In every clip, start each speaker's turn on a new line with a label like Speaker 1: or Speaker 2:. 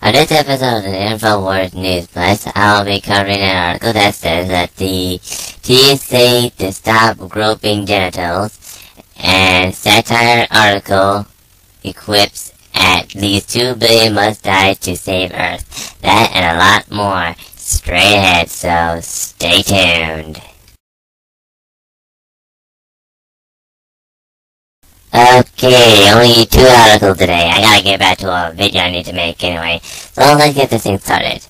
Speaker 1: On this episode of the Infowars News Blitz, I'll be covering an article that says that the TSA to stop groping genitals, and Satire Article Quips at least 2 billion must die to save Earth. That and a lot more straight ahead, so stay tuned. Okay, only 2 articles today. I gotta get back to a video I need to make anyway. So let's get this thing started.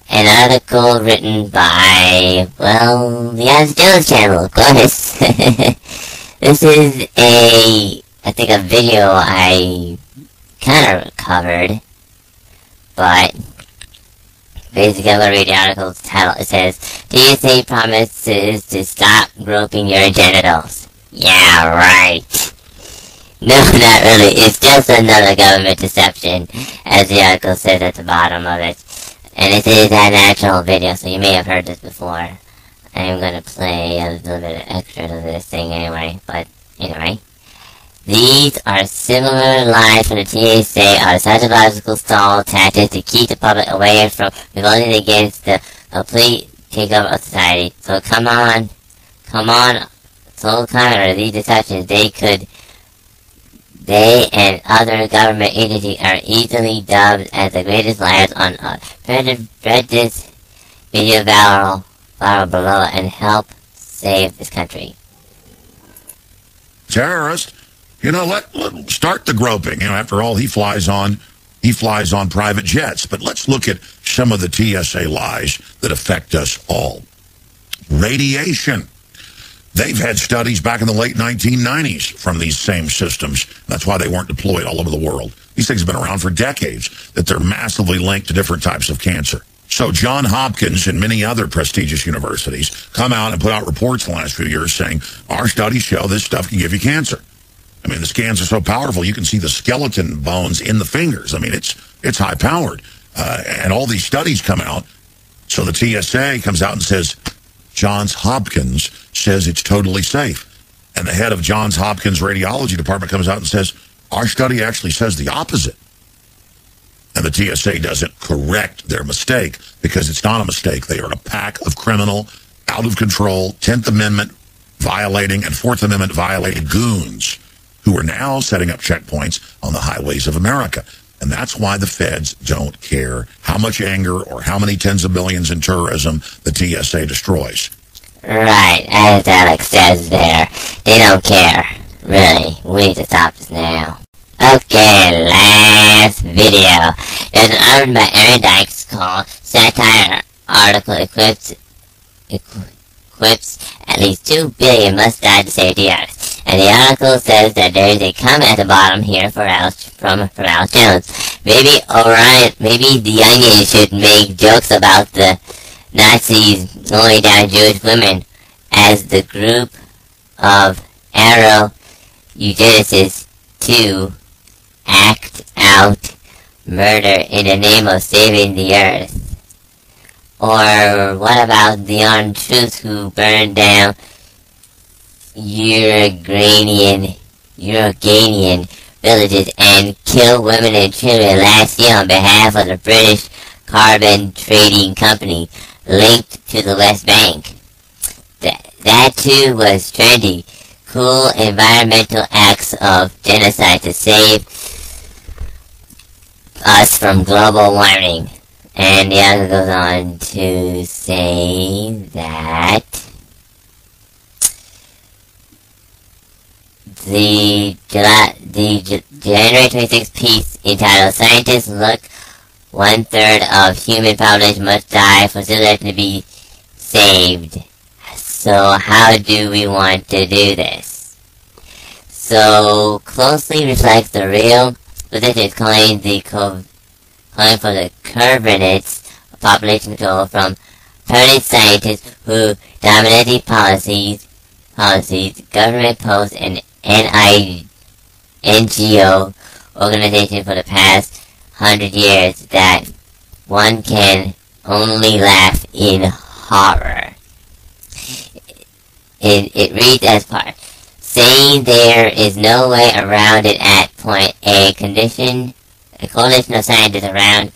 Speaker 1: An article written by, well, the Alex Jones channel, of course. This is I think a video I kind of covered, but basically I'm gonna read the article's title. It says, TSA promises to stop groping your genitals. Yeah, right. No, not really. It's just another government deception, as the article says at the bottom of it. And it is an actual video, so you may have heard this before. I am going to play a little bit of extra of this thing anyway, but anyway. These are similar lies from the TSA are psychological stall tactics to keep the public away from revolting against the complete takeover of society. So come on, so counter these deceptions. They and other government agencies are easily dubbed as the greatest liars on earth. Read this video viral below and help save this country.
Speaker 2: Terrorist, let start the groping. After all, he flies on private jets. But let's look at some of the TSA lies that affect us all. Radiation. They've had studies back in the late 1990s from these same systems. That's why they weren't deployed all over the world. These things have been around for decades, that they're massively linked to different types of cancer. So Johns Hopkins and many other prestigious universities come out and put out reports in the last few years saying, our studies show this stuff can give you cancer. The scans are so powerful, you can see the skeleton bones in the fingers. It's high-powered. And all these studies come out. So the TSA comes out and says, Johns Hopkins says it's totally safe. And the head of Johns Hopkins radiology department comes out and says, our study actually says the opposite. And the TSA doesn't correct their mistake because it's not a mistake. They are a pack of criminal, out of control, 10th Amendment violating and 4th Amendment violating goons who are now setting up checkpoints on the highways of America. And that's why the feds don't care how much anger or how many tens of millions in tourism the TSA destroys.
Speaker 1: Right, as Alex says there, they don't care. Really, we need to stop this now. Okay, last video. There's an article by Aaron Dykes called Satire Article Quips at least 2 billion must die to save the Earth. And the article says that there is a comment at the bottom here from Alex Jones. Maybe the Onion should make jokes about the Nazis going down Jewish women as the group of arrow eugenicists to act out murder in the name of saving the Earth. Or what about the untruths who burned down Ukrainian villages and killed women and children last year on behalf of the British carbon trading company linked to the West Bank? That too was trendy. Cool environmental acts of genocide to save us from global warming. And the article goes on to say that the January 26th piece entitled Scientists Look 1/3 of human population must die for civilization to be saved. So how do we want to do this? So closely reflects the real position calling for the coordinates of population control from permanent scientists who dominate policies, government posts, and NGO organization for the past 100 years that one can only laugh in horror. It reads as part, saying there is no way around it at point A, a coalition of scientists around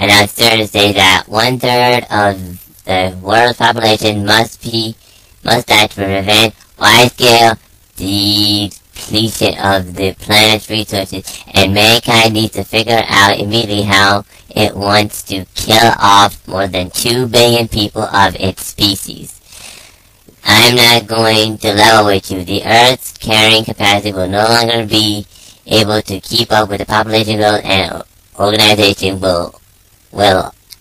Speaker 1: announced Thursday that 1/3 of the world's population must die to prevent wide-scale depletion of the planet's resources, and mankind needs to figure out immediately how it wants to kill off more than 2 billion people of its species. I'm not going to level with you. The Earth's carrying capacity will no longer be able to keep up with the population growth, and organization will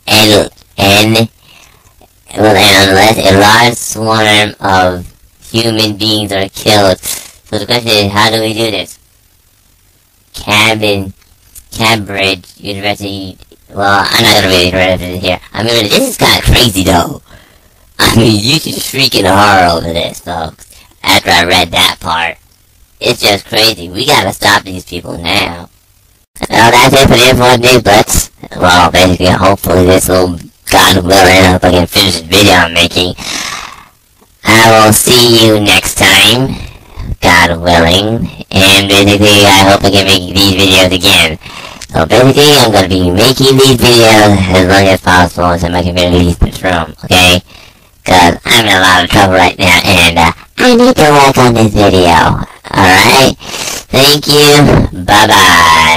Speaker 1: end unless a large swarm of human beings are killed. So the question is, how do we do this? Cambridge University. Well, I'm not gonna really read it here. I mean, this is kind of crazy though. I mean, you should freaking horror over this, folks. After I read that part, it's just crazy. We gotta stop these people now. Well, that's it for the Infowars News Blitz. Well, basically, hopefully this will, God willing, I hope I can finish this video I'm making. I will see you next time, God willing. And basically, I hope I can make these videos again. So basically, I'm gonna be making these videos as long as possible until my computer leaves this room, okay? Cause I'm in a lot of trouble right now, and I need to work on this video. Alright? Thank you. Bye-bye.